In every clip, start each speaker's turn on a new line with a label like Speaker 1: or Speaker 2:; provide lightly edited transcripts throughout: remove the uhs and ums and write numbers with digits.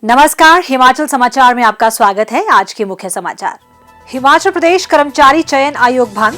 Speaker 1: नमस्कार, हिमाचल समाचार में आपका स्वागत है। आज के मुख्य समाचार। हिमाचल प्रदेश कर्मचारी चयन आयोग भंग।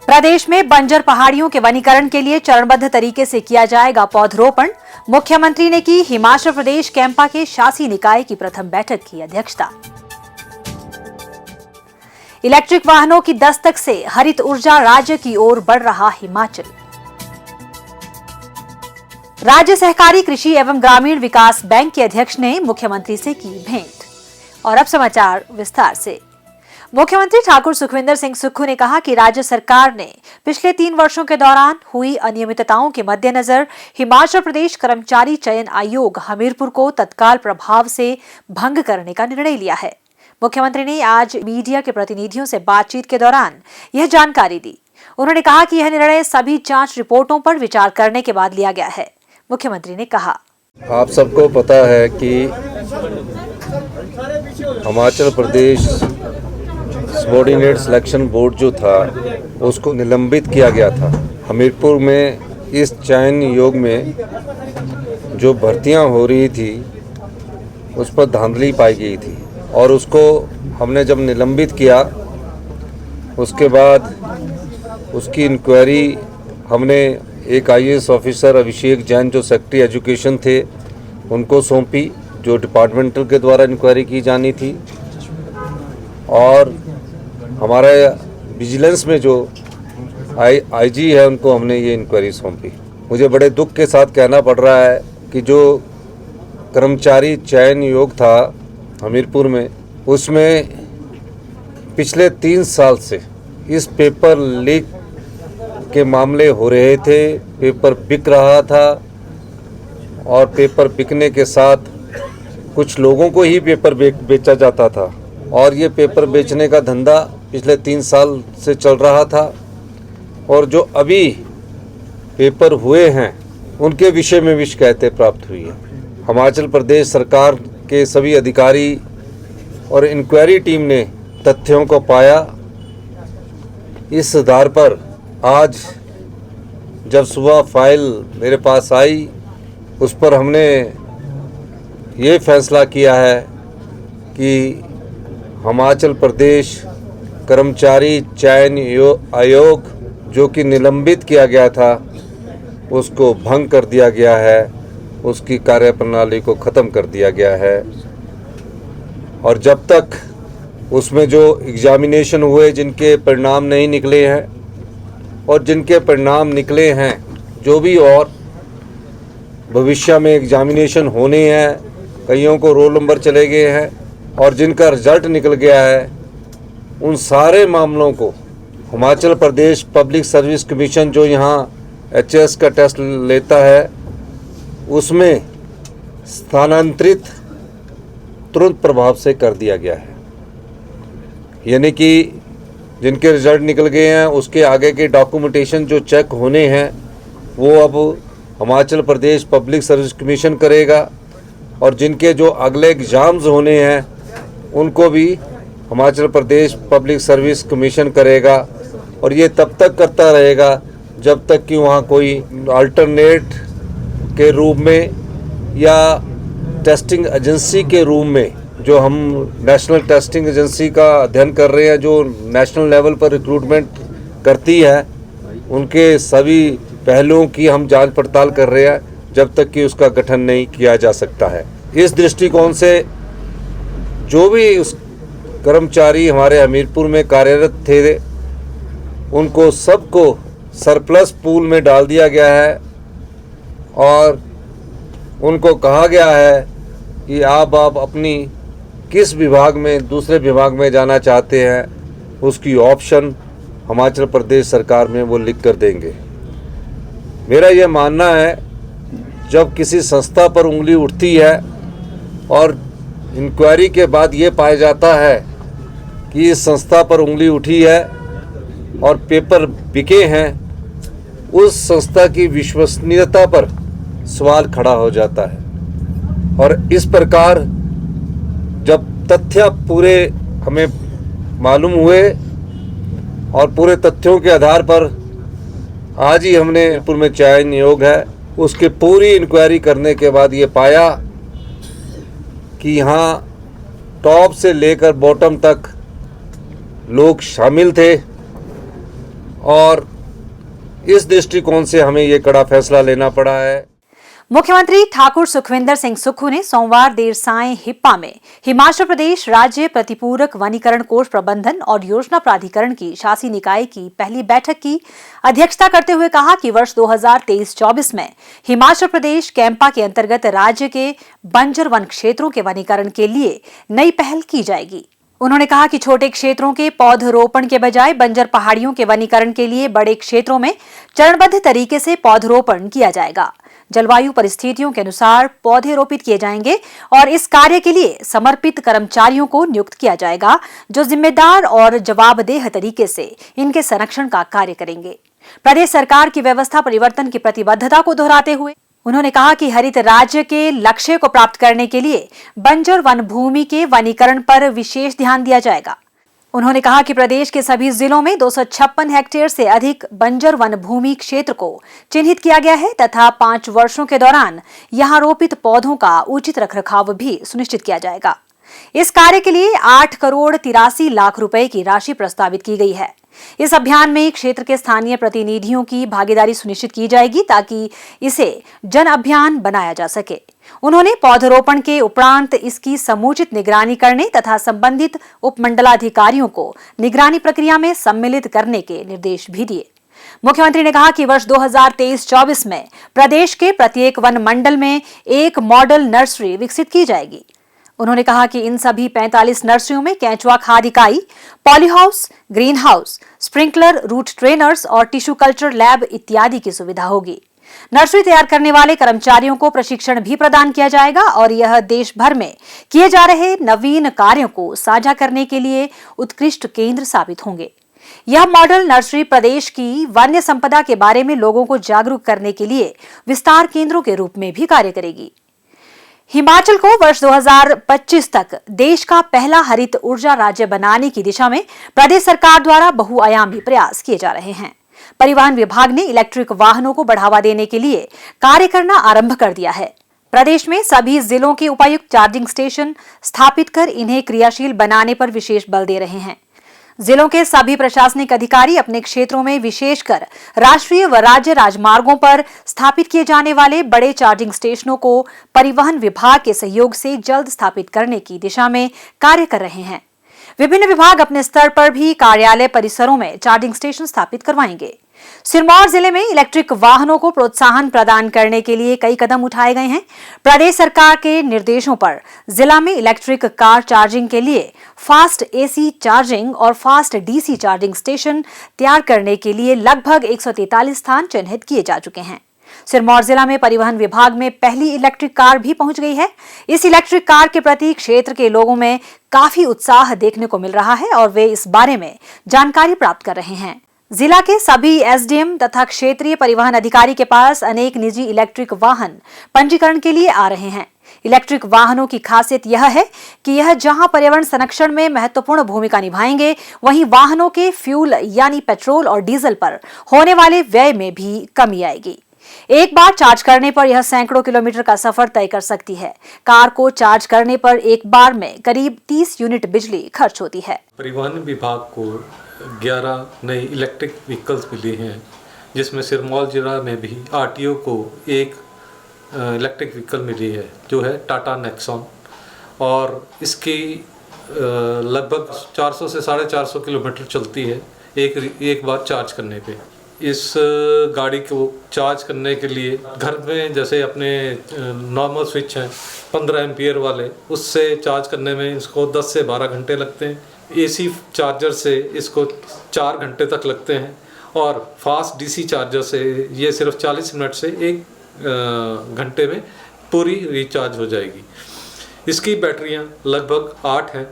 Speaker 1: प्रदेश में बंजर पहाड़ियों के वनीकरण के लिए चरणबद्ध तरीके से किया जाएगा पौधरोपण। मुख्यमंत्री ने की हिमाचल प्रदेश कैंपा के शासी निकाय की प्रथम बैठक की अध्यक्षता। इलेक्ट्रिक वाहनों की दस्तक से हरित ऊर्जा राज्य की ओर बढ़ रहा हिमाचल। राज्य सहकारी कृषि एवं ग्रामीण विकास बैंक के अध्यक्ष ने मुख्यमंत्री से की भेंट। और अब समाचार विस्तार से। मुख्यमंत्री ठाकुर सुखविंदर सिंह सुक्खू ने कहा कि राज्य सरकार ने पिछले 3 वर्षों के दौरान हुई अनियमितताओं के मद्देनजर हिमाचल प्रदेश कर्मचारी चयन आयोग हमीरपुर को तत्काल प्रभाव से भंग करने का निर्णय लिया है। मुख्यमंत्री ने आज मीडिया के प्रतिनिधियों से बातचीत के दौरान यह जानकारी दी। उन्होंने कहा कि यह निर्णय सभी जांच रिपोर्टों पर विचार करने के बाद लिया गया है। मुख्यमंत्री ने कहा,
Speaker 2: आप सबको पता है कि Himachal Pradesh subordinate selection board जो था उसको निलंबित किया गया था। हमीरपुर में इस चयन योग में जो भर्तियां हो रही थी उस पर धांधली पाई गई थी और उसको हमने जब निलंबित किया उसके बाद उसकी इंक्वायरी हमने एक आईएएस ऑफिसर अभिषेक जैन जो सेक्रेटरी एजुकेशन थे उनको सौंपी, जो डिपार्टमेंटल के द्वारा इंक्वायरी की जानी थी। और हमारे विजिलेंस में जो आईजी है उनको हमने ये इंक्वायरी सौंपी। मुझे बड़े दुख के साथ कहना पड़ रहा है कि जो कर्मचारी चयन योग था हमीरपुर में, उसमें पिछले 3 साल से इस पेपर लीक के मामले हो रहे थे। पेपर बिक रहा था और पेपर बिकने के साथ कुछ लोगों को ही पेपर बेचा जाता था और ये पेपर बेचने का धंधा पिछले 3 साल से चल रहा था। और जो अभी पेपर हुए हैं उनके विषय में भी शिकायतें प्राप्त हुई है। हिमाचल प्रदेश सरकार के सभी अधिकारी और इंक्वायरी टीम ने तथ्यों को पाया। इस आधार पर आज जब सुबह फाइल मेरे पास आई उस पर हमने ये फैसला किया है कि हिमाचल प्रदेश कर्मचारी चयन आयोग जो कि निलंबित किया गया था उसको भंग कर दिया गया है, उसकी कार्यप्रणाली को ख़त्म कर दिया गया है। और जब तक उसमें जो एग्जामिनेशन हुए जिनके परिणाम नहीं निकले हैं और जिनके परिणाम निकले हैं, जो भी और भविष्य में एग्जामिनेशन होने हैं, कईयों को रोल नंबर चले गए हैं और जिनका रिजल्ट निकल गया है, उन सारे मामलों को Himachal Pradesh public service commission जो यहाँ एचएस का टेस्ट लेता है उसमें स्थानांतरित तुरंत प्रभाव से कर दिया गया है। यानी कि जिनके रिजल्ट निकल गए हैं उसके आगे के डॉक्यूमेंटेशन जो चेक होने हैं वो अब Himachal Pradesh public service commission करेगा और जिनके जो अगले एग्ज़ाम्स होने हैं उनको भी Himachal Pradesh public service commission करेगा। और ये तब तक करता रहेगा जब तक कि वहाँ कोई अल्टरनेट के रूप में या टेस्टिंग एजेंसी के रूप में, जो हम नेशनल टेस्टिंग एजेंसी का अध्ययन कर रहे हैं जो नेशनल लेवल पर रिक्रूटमेंट करती है, उनके सभी पहलुओं की हम जांच पड़ताल कर रहे हैं जब तक कि उसका गठन नहीं किया जा सकता है। इस दृष्टिकोण से जो भी उस कर्मचारी हमारे हमीरपुर में कार्यरत थे उनको सबको सरप्लस पूल में डाल दिया गया है और उनको कहा गया है कि आप अपनी किस विभाग में दूसरे विभाग में जाना चाहते हैं उसकी ऑप्शन हिमाचल प्रदेश सरकार में वो लिख कर देंगे। मेरा ये मानना है जब किसी संस्था पर उंगली उठती है और इंक्वायरी के बाद ये पाया जाता है कि इस संस्था पर उंगली उठी है और पेपर बिके हैं, उस संस्था की विश्वसनीयता पर सवाल खड़ा हो जाता है। और इस प्रकार जब तथ्य पूरे हमें मालूम हुए और पूरे तथ्यों के आधार पर आज ही हमने हमीरपुर में चयन योग है उसकी पूरी इंक्वायरी करने के बाद ये पाया कि यहाँ टॉप से लेकर बॉटम तक लोग शामिल थे और इस दृष्टिकोण से हमें ये कड़ा फैसला लेना पड़ा है।
Speaker 1: मुख्यमंत्री ठाकुर सुखविंदर सिंह सुक्खू ने सोमवार देर सायं हिप्पा में हिमाचल प्रदेश राज्य प्रतिपूरक वनीकरण कोष प्रबंधन और योजना प्राधिकरण की शासी निकाय की पहली बैठक की अध्यक्षता करते हुए कहा कि वर्ष 2023-24 में हिमाचल प्रदेश कैंपा के अंतर्गत राज्य के बंजर वन क्षेत्रों के वनीकरण के लिए नई पहल की जाएगी। उन्होंने कहा कि छोटे क्षेत्रों के पौधरोपण के बजाय बंजर पहाड़ियों के वनीकरण के लिए बड़े क्षेत्रों में चरणबद्ध तरीके से पौधरोपण किया जाएगा। जलवायु परिस्थितियों के अनुसार पौधे रोपित किए जाएंगे और इस कार्य के लिए समर्पित कर्मचारियों को नियुक्त किया जाएगा जो जिम्मेदार और जवाबदेह तरीके से इनके संरक्षण का कार्य करेंगे। प्रदेश सरकार की व्यवस्था परिवर्तन की प्रतिबद्धता को दोहराते हुए उन्होंने कहा कि हरित राज्य के लक्ष्य को प्राप्त करने के लिए बंजर वन भूमि के वनीकरण पर विशेष ध्यान दिया जाएगा। उन्होंने कहा कि प्रदेश के सभी जिलों में 256 हेक्टेयर से अधिक बंजर वन भूमि क्षेत्र को चिन्हित किया गया है तथा 5 वर्षों के दौरान यहां रोपित पौधों का उचित रखरखाव भी सुनिश्चित किया जाएगा। इस कार्य के लिए 8 करोड़ 83 लाख रुपए की राशि प्रस्तावित की गई है। इस अभियान में क्षेत्र के स्थानीय प्रतिनिधियों की भागीदारी सुनिश्चित की जाएगी ताकि इसे जन अभियान बनाया जा सके। उन्होंने पौधरोपण के उपरांत इसकी समुचित निगरानी करने तथा संबंधित उपमंडलाधिकारियों को निगरानी प्रक्रिया में सम्मिलित करने के निर्देश भी दिए। मुख्यमंत्री ने कहा कि वर्ष 2023-24 में प्रदेश के प्रत्येक वन मंडल में एक मॉडल नर्सरी विकसित की जाएगी। उन्होंने कहा कि इन सभी 45 नर्सरियों में केंचुआ खाद इकाई, poly house, green house, sprinkler, root trainers और टिश्यू कल्चर लैब इत्यादि की सुविधा होगी। नर्सरी तैयार करने वाले कर्मचारियों को प्रशिक्षण भी प्रदान किया जाएगा और यह देश भर में किए जा रहे नवीन कार्यों को साझा करने के लिए उत्कृष्ट केंद्र साबित होंगे। यह मॉडल नर्सरी प्रदेश की वन्य संपदा के बारे में लोगों को जागरूक करने के लिए विस्तार केंद्रों के रूप में भी कार्य करेगी। हिमाचल को वर्ष 2025 तक देश का पहला हरित ऊर्जा राज्य बनाने की दिशा में प्रदेश सरकार द्वारा बहुआयामी प्रयास किए जा रहे हैं। परिवहन विभाग ने इलेक्ट्रिक वाहनों को बढ़ावा देने के लिए कार्य करना आरंभ कर दिया है। प्रदेश में सभी जिलों के उपायुक्त चार्जिंग स्टेशन स्थापित कर इन्हें क्रियाशील बनाने पर विशेष बल दे रहे हैं। जिलों के सभी प्रशासनिक अधिकारी अपने क्षेत्रों में विशेषकर राष्ट्रीय व राज्य राजमार्गों पर स्थापित किए जाने वाले बड़े चार्जिंग स्टेशनों को परिवहन विभाग के सहयोग से जल्द स्थापित करने की दिशा में कार्य कर रहे हैं। विभिन्न विभाग अपने स्तर पर भी कार्यालय परिसरों में चार्जिंग स्टेशन स्थापित करवाएंगे। सिरमौर जिले में इलेक्ट्रिक वाहनों को प्रोत्साहन प्रदान करने के लिए कई कदम उठाए गए हैं। प्रदेश सरकार के निर्देशों पर जिला में इलेक्ट्रिक कार चार्जिंग के लिए फास्ट एसी चार्जिंग और फास्ट डीसी चार्जिंग स्टेशन तैयार करने के लिए लगभग 143 स्थान चिन्हित किए जा चुके हैं। सिरमौर जिला में परिवहन विभाग में पहली इलेक्ट्रिक कार भी पहुंच गई है। इस इलेक्ट्रिक कार के प्रति क्षेत्र के लोगों में काफी उत्साह देखने को मिल रहा है और वे इस बारे में जानकारी प्राप्त कर रहे हैं। जिला के सभी एसडीएम तथा क्षेत्रीय परिवहन अधिकारी के पास अनेक निजी इलेक्ट्रिक वाहन पंजीकरण के लिए आ रहे हैं। इलेक्ट्रिक वाहनों की खासियत यह है कि यह जहां पर्यावरण संरक्षण में महत्वपूर्ण भूमिका निभाएंगे, वहीं वाहनों के फ्यूल यानी पेट्रोल और डीजल पर होने वाले व्यय में भी कमी आएगी। एक बार चार्ज करने पर यह सैकड़ों किलोमीटर का सफर तय कर सकती है। कार को चार्ज करने पर एक बार में करीब 30 यूनिट बिजली खर्च होती है।
Speaker 3: परिवहन विभाग को 11 नई इलेक्ट्रिक व्हीकल्स मिली हैं, जिसमें सिरमौर जिला में भी आरटीओ को एक इलेक्ट्रिक व्हीकल मिली है जो है टाटा नेक्सॉन, और इसकी लगभग 400 से 450 किलोमीटर चलती है एक बार चार्ज करने पे। इस गाड़ी को चार्ज करने के लिए घर में जैसे अपने नॉर्मल स्विच हैं 15 एम्पियर वाले, उससे चार्ज करने में इसको 10 से 12 घंटे लगते हैं। एसी चार्जर से इसको 4 घंटे तक लगते हैं और फास्ट डीसी चार्जर से ये सिर्फ 40 मिनट से 1 घंटे में पूरी रिचार्ज हो जाएगी। इसकी बैटरियां लगभग 8 हैं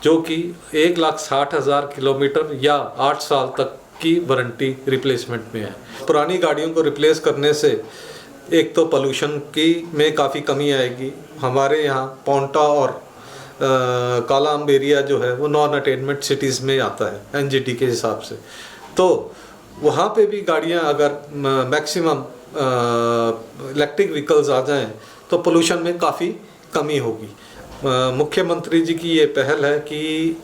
Speaker 3: जो कि 1,60,000 किलोमीटर या 8 साल तक की वारंटी रिप्लेसमेंट में है। पुरानी गाड़ियों को रिप्लेस करने से एक तो पोल्यूशन की में काफ़ी कमी आएगी। हमारे यहाँ पौंटा और कालाअंब एरिया जो है वो नॉन अटेनमेंट सिटीज़ में आता है एनजीटी के हिसाब से, तो वहाँ पे भी गाड़ियाँ अगर मैक्सिमम इलेक्ट्रिक व्हीकल्स आ जाएं तो पोल्यूशन में काफ़ी कमी होगी। मुख्यमंत्री जी की ये पहल है कि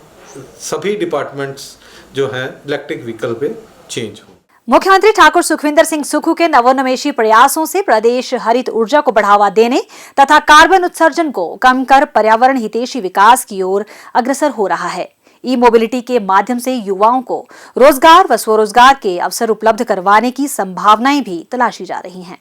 Speaker 3: सभी डिपार्टमेंट्स जो हैं इलेक्ट्रिक व्हीकल पे चेंज हो।
Speaker 1: मुख्यमंत्री ठाकुर सुखविंदर सिंह सुक्खू के नवोन्मेषी प्रयासों से प्रदेश हरित ऊर्जा को बढ़ावा देने तथा कार्बन उत्सर्जन को कम कर पर्यावरण हितैषी विकास की ओर अग्रसर हो रहा है। ई मोबिलिटी के माध्यम से युवाओं को रोजगार व स्वरोजगार के अवसर उपलब्ध करवाने की संभावनाएं भी तलाशी जा रही हैं।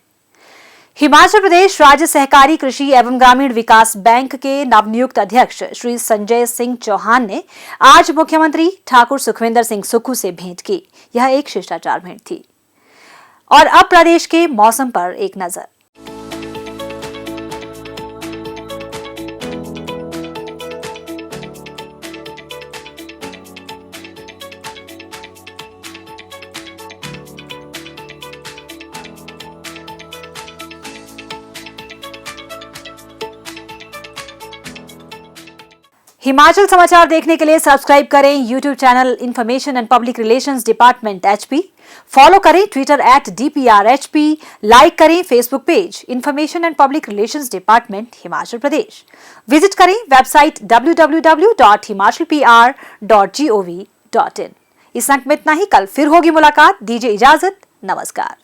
Speaker 1: हिमाचल प्रदेश राज्य सहकारी कृषि एवं ग्रामीण विकास बैंक के नवनियुक्त अध्यक्ष श्री संजय सिंह चौहान ने आज मुख्यमंत्री ठाकुर सुखविंदर सिंह सुक्खू से भेंट की। यह एक शिष्टाचार भेंट थी। और अब प्रदेश के मौसम पर एक नजर। हिमाचल समाचार देखने के लिए सब्सक्राइब करें YouTube channel information and public relations department HP, follow करें ट्विटर @DPRHP, लाइक करें Facebook page information and public relations department Himachal Pradesh, visit करें वेबसाइट www.himachalpr.gov.in। इस अंक में इतना ही। कल फिर होगी मुलाकात। दीजिए इजाजत। नमस्कार।